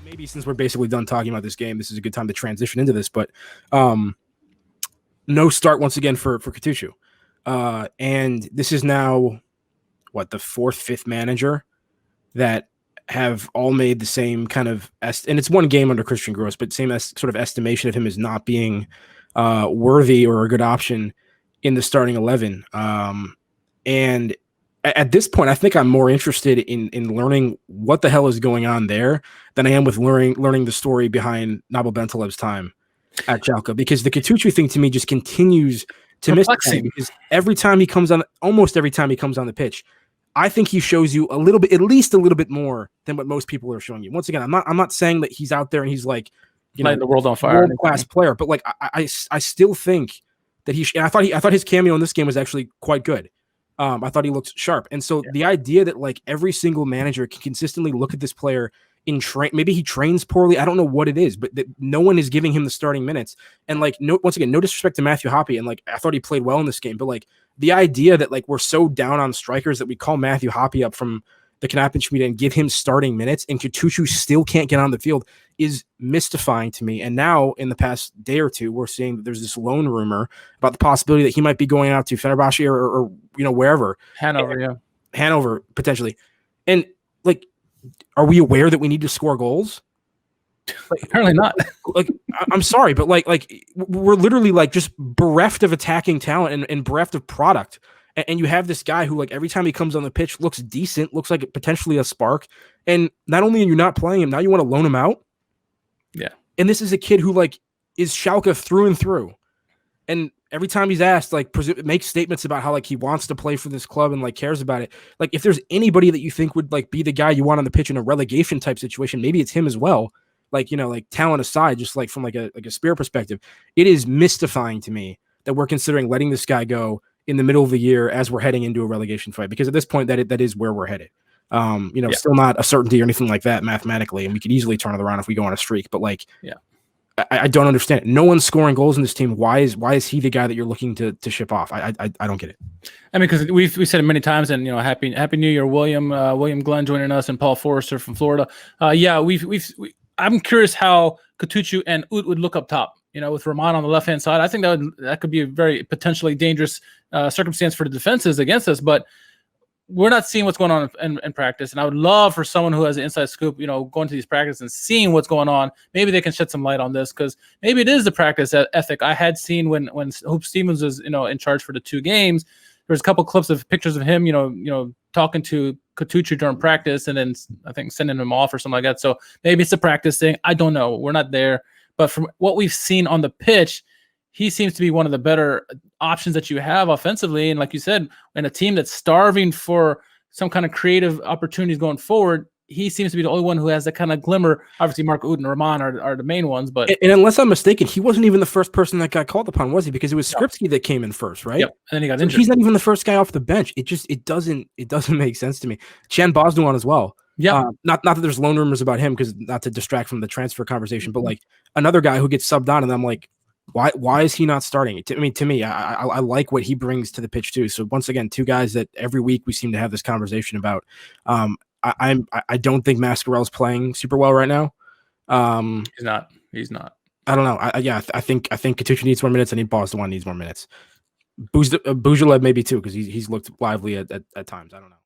maybe since we're basically done talking about this game, this is a good time to transition into this. But no start once again for Kutucu. And this is now, the fourth, fifth manager that have all made the same kind of and it's one game under Christian Gross, but same sort of estimation of him as not being worthy or a good option in the starting 11. And at this point, I think I'm more interested in learning what the hell is going on there than I am with learning the story behind Nabil Bentaleb's time at Schalke, because the Kutucu thing to me just continues to mystify, because almost every time he comes on the pitch, I think he shows you a little bit, at least a little bit more than what most people are showing you. Once again, I'm not saying that he's out there and he's like, lighting the world on fire, world-class player, but like I still think that I thought his cameo in this game was actually quite good. I thought he looked sharp. And so the idea that like every single manager can consistently look at this player in maybe he trains poorly, I don't know what it is, but that no one is giving him the starting minutes. And like, once again, no disrespect to Matthew Hoppe, and like I thought he played well in this game, but like the idea that like we're so down on strikers that we call Matthew Hoppe up from the Knappensschmiede and give him starting minutes, and Kutucu still can't get on the field, is mystifying to me. And now in the past day or two, we're seeing that there's this loan rumor about the possibility that he might be going out to Fenerbahce or wherever. Hannover, potentially. And like, are we aware that we need to score goals? Like, apparently not. Like, I'm sorry, but like we're literally like just bereft of attacking talent and bereft of product. And you have this guy who, like, every time he comes on the pitch looks decent, looks like potentially a spark. And not only are you not playing him, now you want to loan him out. Yeah. And this is a kid who like is Schalke through and through. And every time he's asked, like, makes statements about how like he wants to play for this club and like cares about it. Like, if there's anybody that you think would like be the guy you want on the pitch in a relegation type situation, maybe it's him as well. Like, like talent aside, just like from like a spirit perspective, it is mystifying to me that we're considering letting this guy go in the middle of the year as we're heading into a relegation fight, because at this point that is where we're headed. Still not a certainty or anything like that mathematically, and we could easily turn it around if we go on a streak. But like, I don't understand it. No one's scoring goals in this team. Why is he the guy that you're looking to ship off? I don't get it. I mean, because we said it many times, and happy New Year, William Glenn joining us, and Paul Forrester from Florida. I'm curious how Kutucu and Ut would look up top. With Rahman on the left-hand side, I think that could be a very potentially dangerous circumstance for the defenses against us. But we're not seeing what's going on in practice, and I would love for someone who has an inside scoop, going to these practices and seeing what's going on. Maybe they can shed some light on this, because maybe it is the practice ethic. I had seen when Hope Stevens was in charge for the 2 games. There's a couple clips of pictures of him, talking to Kutucu during practice, and then I think sending him off or something like that. So maybe it's a practice thing. I don't know. We're not there. But from what we've seen on the pitch, he seems to be one of the better options that you have offensively. And like you said, in a team that's starving for some kind of creative opportunities going forward, he seems to be the only one who has that kind of glimmer. Obviously, Mark Ut and Rahman are the main ones. But and unless I'm mistaken, he wasn't even the first person that got called upon, was he? Because it was Skripski that came in first, right? Yep. And then he got injured. He's not even the first guy off the bench. It doesn't make sense to me. Chan Bosnuan as well. Yeah, not that there's loan rumors about him, because not to distract from the transfer conversation, but like another guy who gets subbed on, and I'm like, why is he not starting? To me, I like what he brings to the pitch too. So once again, 2 guys that every week we seem to have this conversation about. I don't think Mascarell's playing super well right now. He's not. I don't know. I think Kutucu needs more minutes. I think Bosnuan needs more minutes. Bujaleb maybe too, because he's looked lively at times. I don't know.